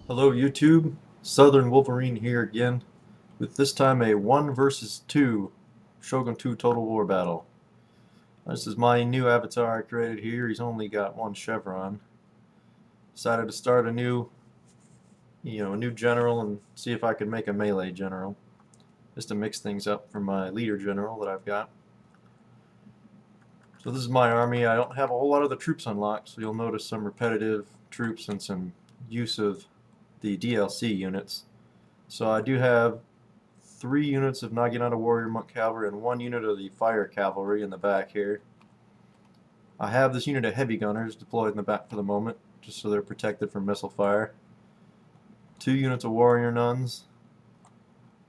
Hello YouTube, Southern Wolverine here again, with this time a 1 versus 2 Shogun 2 Total War battle. This is my new avatar I created here. He's only got one chevron. Decided to start a new general and see if I could make a melee general, just to mix things up for my leader general that I've got. So this is my army. I don't have a whole lot of the troops unlocked, so you'll notice some repetitive troops and some use of the DLC units. So I do have 3 units of Naginata Warrior Monk Cavalry and 1 unit of the Fire Cavalry in the back here. I have this unit of Heavy Gunners deployed in the back for the moment, just so they're protected from missile fire. 2 units of Warrior Nuns,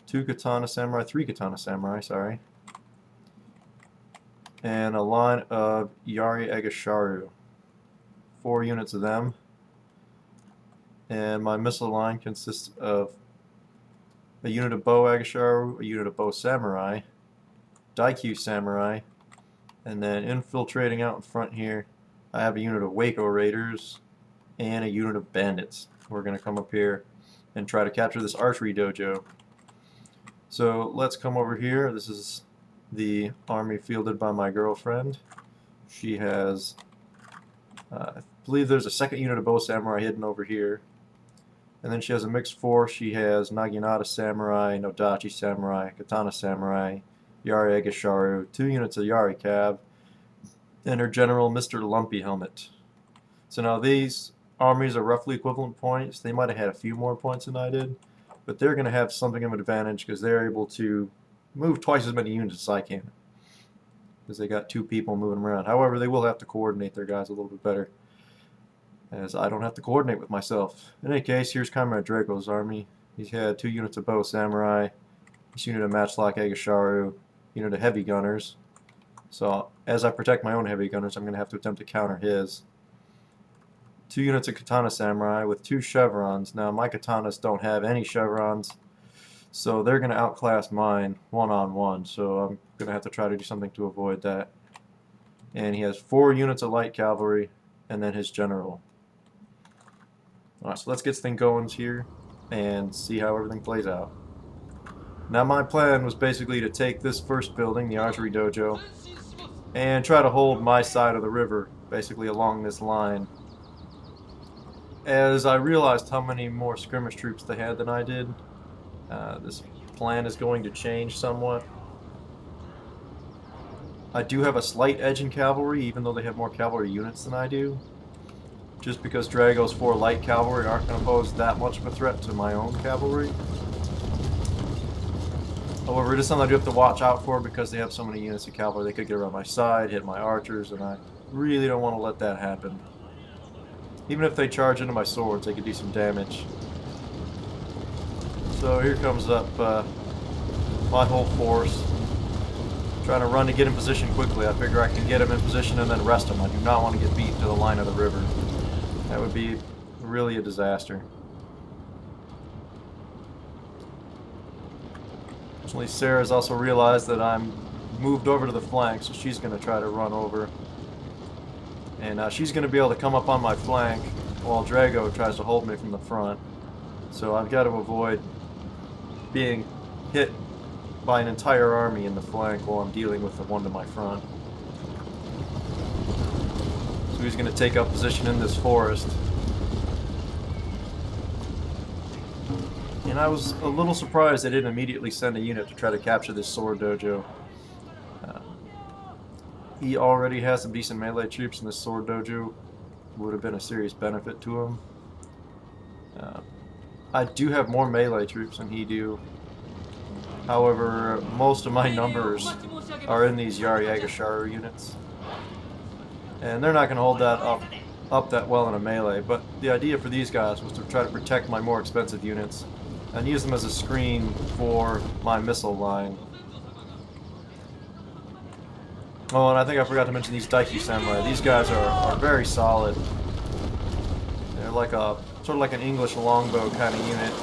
3 Katana Samurai, sorry. And a line of Yari Agasharu. 4 units of them. And my missile line consists of a unit of Bow Agasharu, a unit of Bow Samurai, Daikyu Samurai, and then infiltrating out in front here, I have a unit of Waco Raiders and a unit of Bandits. We're going to come up here and try to capture this archery dojo. So let's come over here. This is the army fielded by my girlfriend. She has, I believe there's a second unit of Bow Samurai hidden over here. And then she has a mixed force. She has Naginata Samurai, Nodachi Samurai, Katana Samurai, Yari Agasharu, 2 units of Yari Cav, and her general, Mr. Lumpy Helmet. So now these armies are roughly equivalent points. They might have had a few more points than I did, but they're going to have something of an advantage because they're able to move twice as many units as I can, because they got 2 people moving around. However, they will have to coordinate their guys a little bit better, as I don't have to coordinate with myself. In any case, here's Comrade Draco's army. He's had 2 units of Bow Samurai, this unit of Matchlock Agasharu, unit of Heavy Gunners. So as I protect my own Heavy Gunners, I'm going to have to attempt to counter his. 2 units of Katana Samurai with 2 chevrons. Now my Katanas don't have any chevrons, so they're going to outclass mine one-on-one, so I'm going to have to try to do something to avoid that. And he has 4 units of Light Cavalry, and then his general. Alright, so let's get this thing going here and see how everything plays out. Now my plan was basically to take this first building, the archery dojo, and try to hold my side of the river, basically along this line. As I realized how many more skirmish troops they had than I did, this plan is going to change somewhat. I do have a slight edge in cavalry, even though they have more cavalry units than I do, just because Drago's 4 light cavalry aren't going to pose that much of a threat to my own cavalry. However, it is something I do have to watch out for because they have so many units of cavalry. They could get around my side, hit my archers, and I really don't want to let that happen. Even if they charge into my swords, they could do some damage. So here comes up my whole force. Trying to run to get in position quickly. I figure I can get him in position and then rest him. I do not want to get beat to the line of the river. That would be really a disaster. Fortunately, Sarah's also realized that I'm moved over to the flank, so she's going to try to run over. And she's going to be able to come up on my flank while Drago tries to hold me from the front. So I've got to avoid being hit by an entire army in the flank while I'm dealing with the one to my front. So he's going to take up position in this forest. And I was a little surprised they didn't immediately send a unit to try to capture this sword dojo. He already has some decent melee troops, and this sword dojo would have been a serious benefit to him. I do have more melee troops than he do. However, most of my numbers are in these Yari Agasharu units. And they're not going to hold that up that well in a melee, but the idea for these guys was to try to protect my more expensive units and use them as a screen for my missile line. Oh, and I think I forgot to mention these Daikyu Samurai. These guys are very solid. They're like sort of like an English longbow kind of unit.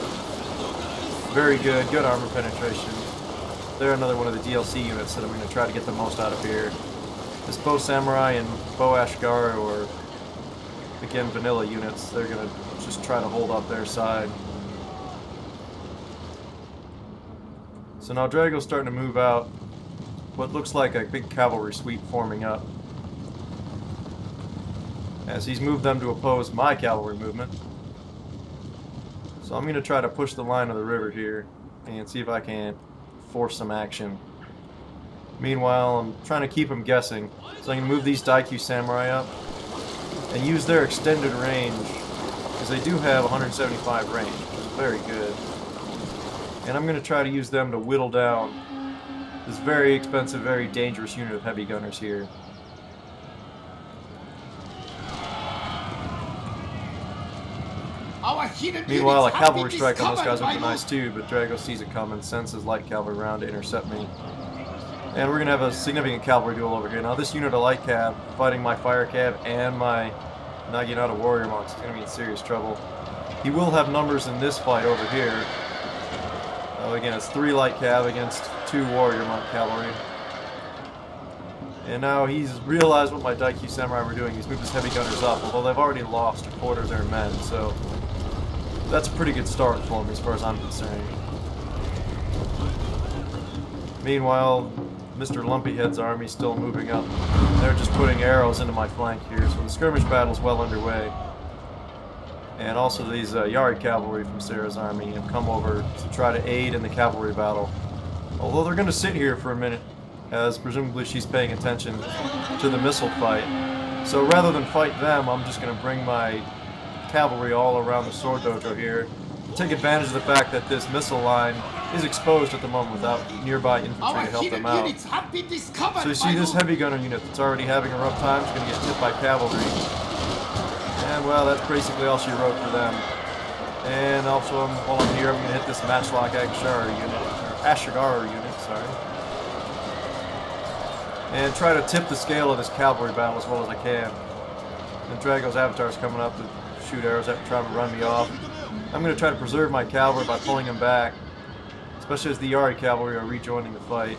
Very good armor penetration. They're another one of the DLC units that I'm going to try to get the most out of here. This Bow Samurai and Bow Ashigaru are again, vanilla units. They're going to just try to hold up their side. So now Drago's starting to move out. What looks like a big cavalry sweep forming up, as he's moved them to oppose my cavalry movement. So I'm going to try to push the line of the river here and see if I can force some action. Meanwhile, I'm trying to keep them guessing. So I'm going to move these Daikyu Samurai up and use their extended range, because they do have 175 range, which is very good. And I'm going to try to use them to whittle down this very expensive, very dangerous unit of heavy gunners here. Meanwhile, a cavalry strike on those guys would be nice too, but Drago sees it coming, sends his light cavalry around to intercept me. And we're going to have a significant cavalry duel over here. Now this unit of light cav, fighting my fire cav and my Naginata warrior monks, is going to be in serious trouble. He will have numbers in this fight over here. Again, it's 3 light cav against 2 warrior monk cavalry. And now he's realized what my Daikyu Samurai were doing. He's moved his heavy gunners up, although they've already lost a quarter of their men, so that's a pretty good start for me as far as I'm concerned. Meanwhile, Mr. Lumpyhead's army's still moving up. They're just putting arrows into my flank here, so the skirmish battle's well underway. And also these Yari cavalry from Sarah's army have come over to try to aid in the cavalry battle. Although they're going to sit here for a minute, as presumably she's paying attention to the missile fight. So rather than fight them, I'm just going to bring my cavalry all around the sword dojo here, take advantage of the fact that this missile line is exposed at the moment without nearby infantry to help them out. So you see this heavy gunner unit that's already having a rough time is going to get hit by cavalry. And well, that's basically all she wrote for them. And also, while I'm here, I'm going to hit this matchlock ashigaru unit, sorry. And try to tip the scale of this cavalry battle as well as I can. And Drago's avatar is coming up to shoot arrows at me, trying to run me off. I'm going to try to preserve my cavalry by pulling them back, especially as the Yari cavalry are rejoining the fight.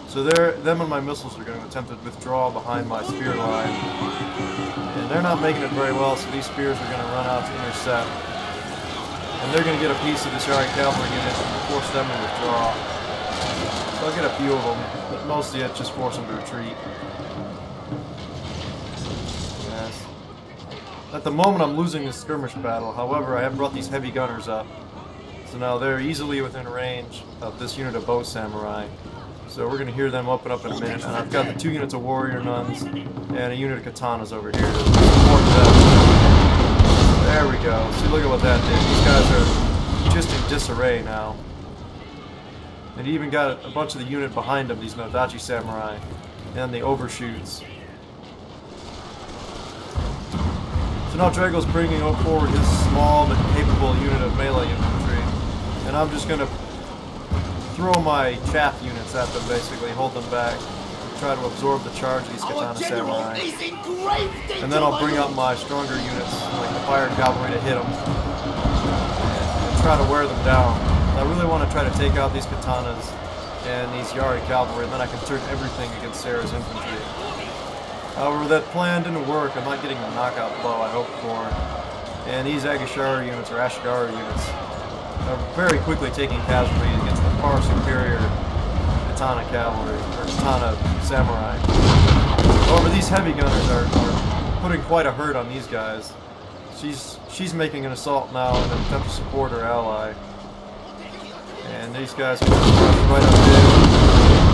So them and my missiles are going to attempt to withdraw behind my spear line. And they're not making it very well, so these spears are going to run out to intercept. And they're going to get a piece of this Yari cavalry unit and force them to withdraw. So I'll get a few of them, but mostly it's just force them to retreat. Yes. At the moment I'm losing this skirmish battle, however I have brought these heavy gunners up. So now they're easily within range of this unit of bow samurai. So we're going to hear them open up in a minute, and I've got the 2 units of warrior nuns and a unit of katanas over here to support them. There we go. See, look at what that did. These guys are just in disarray now. And he even got a bunch of the unit behind him, these Nodachi samurai, and the overshoots. So now Drago's bringing forward his small but capable unit of melee infantry, and I'm just going to throw my chaff units at them, basically, hold them back, and try to absorb the charge of these katana samurai. And then I'll bring up my stronger units, like the fire cavalry, to hit them, and try to wear them down. I really want to try to take out these katanas and these Yari cavalry, and then I can turn everything against Sarah's infantry. However, that plan didn't work. I'm not getting the knockout blow I hoped for. And these ashigaru units, or ashigaru units, are very quickly taking casualties against the far superior katana cavalry, or katana samurai. However, these heavy gunners are putting quite a hurt on these guys. She's making an assault now in an attempt to support her ally. And these guys are right up there.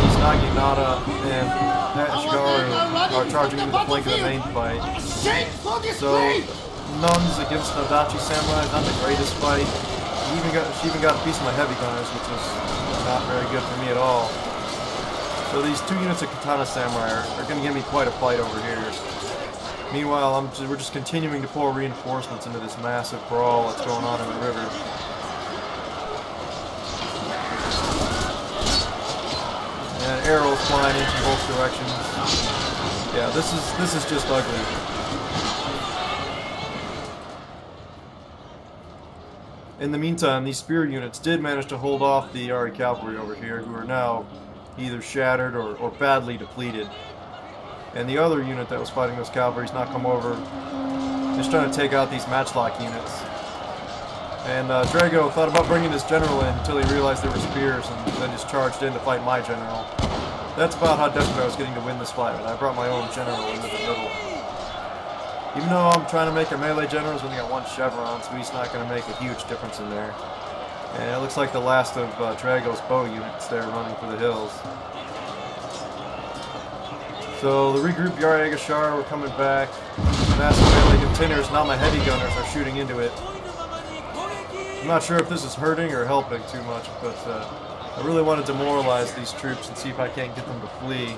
These Naginata and ashigaru are charging into the flank of the main fight. So, nuns against Nodachi samurai is not the greatest fight. She even got a piece of my heavy gunners, which was not very good for me at all. So these 2 units of katana samurai are going to give me quite a fight over here. Meanwhile, we're just continuing to pour reinforcements into this massive brawl that's going on in the river. And arrows flying in from both directions. Yeah, this is just ugly. In the meantime, these spear units did manage to hold off the Yari cavalry over here, who are now either shattered or badly depleted. And the other unit that was fighting those cavalry's now come over just trying to take out these matchlock units. And Drago thought about bringing his general in until he realized there were spears, and then just charged in to fight my general. That's about how desperate I was getting to win this fight, and I brought my own general into the middle. Even though I'm trying to make a melee general, he's only got 1 chevron, so he's not going to make a huge difference in there. And it looks like the last of Drago's bow units there running for the hills. So the regrouped Yari Agashar were coming back. Massive melee containers, now my heavy gunners are shooting into it. I'm not sure if this is hurting or helping too much, but I really want to demoralize these troops and see if I can't get them to flee.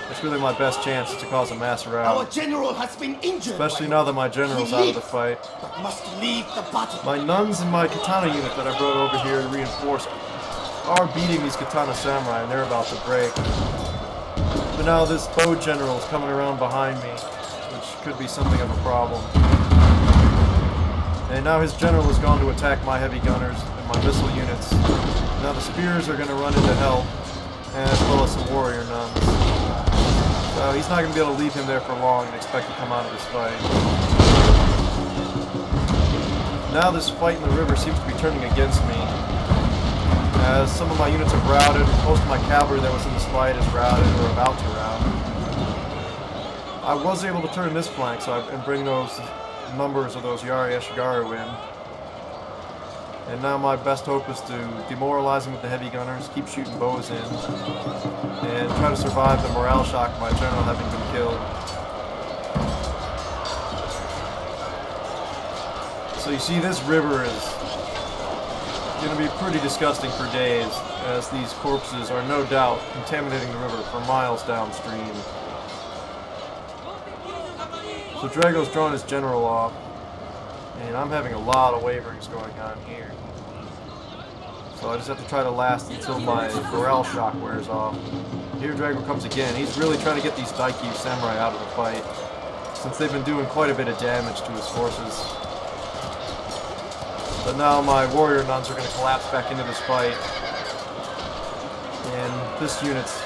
It's really my best chance to cause a mass rout. Our general has been injured. Especially now that my general's out of the fight. But must leave the battle. My nuns and my katana unit that I brought over here to reinforce are beating these katana samurai, and they're about to break. But now this bow general is coming around behind me, which could be something of a problem. And now his general has gone to attack my heavy gunners and my missile units. Now the spears are going to run into help, as well as some warrior nuns. So he's not going to be able to leave him there for long and expect to come out of this fight. Now this fight in the river seems to be turning against me, as some of my units have routed. Most of my cavalry that was in this fight is routed or about to rout. I was able to turn this flank and bring those numbers of those Yari ashigaru in. And now my best hope is to demoralize them with the heavy gunners, keep shooting bows in, and try to survive the morale shock of my general having been killed. So you see, this river is going to be pretty disgusting for days, as these corpses are no doubt contaminating the river for miles downstream. So Drago's drawn his general off, and I'm having a lot of waverings going on here. So I just have to try to last until my morale shock wears off. Here Drago comes again. He's really trying to get these Daikyu samurai out of the fight, since they've been doing quite a bit of damage to his forces. But now my warrior nuns are going to collapse back into this fight, and this unit's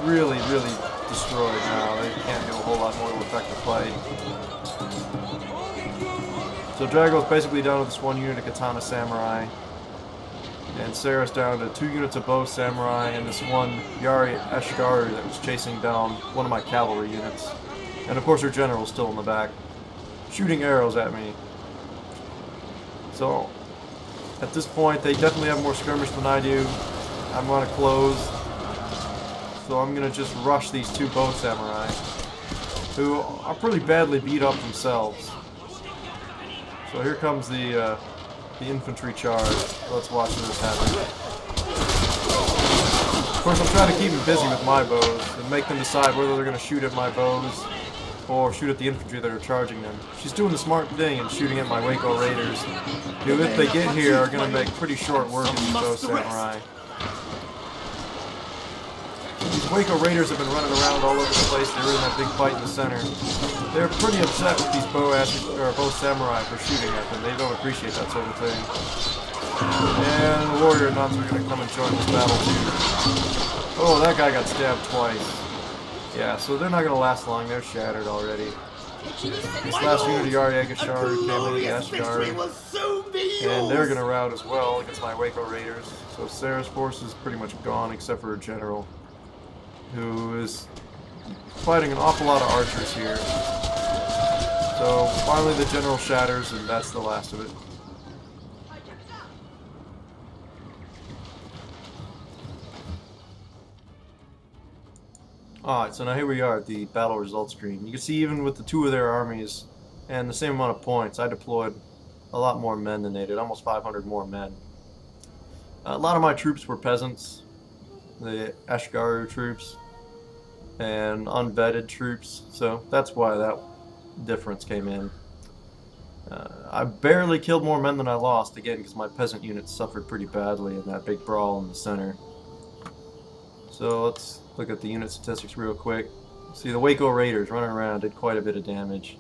really destroyed now. They can't do a whole lot more to affect the fight. So Drago's basically down to this 1 unit of katana samurai, and Sarah's down to 2 units of bow samurai and this 1 Yari ashigaru that was chasing down one of my cavalry units. And of course her general's still in the back, shooting arrows at me. So at this point they definitely have more skirmish than I do. I'm going to close. So I'm going to just rush these 2 bow samurai, who are pretty badly beat up themselves. So here comes the infantry charge. Let's watch this happen. Of course, I'm trying to keep them busy with my bows and make them decide whether they're going to shoot at my bows or shoot at the infantry that are charging them. She's doing the smart thing and shooting at my Waco Raiders, who, if they get here, are going to make pretty short work of these bow samurai. These Waco Raiders have been running around all over the place. They were in that big fight in the center. They're pretty upset with these bow samurai for shooting at them. They don't appreciate that sort of thing. And the warrior nuns are going to come and join this battle too. Oh, that guy got stabbed twice. Yeah, so they're not going to last long. They're shattered already. This last unit of Yari Agashar came in, the Ashigaru, and they're going to rout as well against my Waco Raiders. So Sarah's force is pretty much gone except for her general, who is fighting an awful lot of archers here. So finally the general shatters, and that's the last of it. Alright, so now here we are at the battle results screen. You can see even with the 2 of their armies and the same amount of points, I deployed a lot more men than they did, almost 500 more men. A lot of my troops were peasants, the Ashigaru troops, and unvetted troops, so that's why that difference came in. I barely killed more men than I lost, again because my peasant units suffered pretty badly in that big brawl in the center. So let's look at the unit statistics real quick. See, the Waco Raiders running around did quite a bit of damage.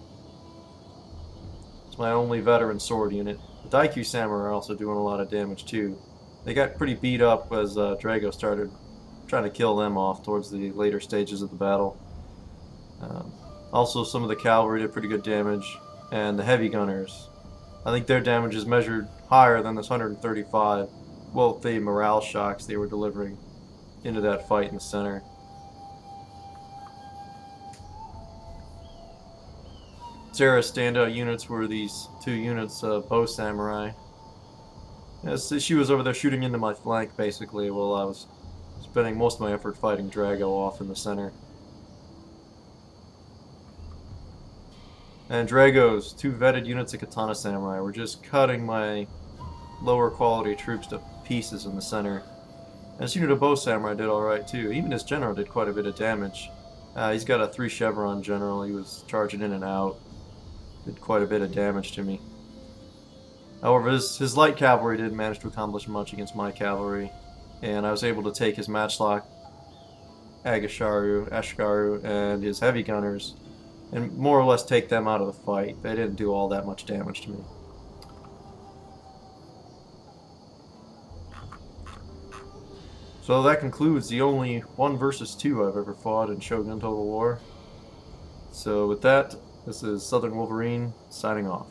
It's my only veteran sword unit. The Daikyu Samurai are also doing a lot of damage too. They got pretty beat up as Drago started trying to kill them off towards the later stages of the battle. Also, some of the cavalry did pretty good damage, and the heavy gunners. I think their damage is measured higher than this 135. Well, the morale shocks they were delivering into that fight in the center. Sarah's standout units were these two units of bow samurai. Yes, she was over there shooting into my flank, basically, while I was spending most of my effort fighting Drago off in the center. And Drago's two vetted units of katana samurai were just cutting my lower quality troops to pieces in the center. And this unit of bow samurai did alright too. Even his general did quite a bit of damage. He's got a 3 chevron general. He was charging in and out. Did quite a bit of damage to me. However, his light cavalry didn't manage to accomplish much against my cavalry, and I was able to take his matchlock ashigaru, and his heavy gunners, and more or less take them out of the fight. They didn't do all that much damage to me. So that concludes the only 1 versus 2 I've ever fought in Shogun Total War. So with that, this is Southern Wolverine signing off.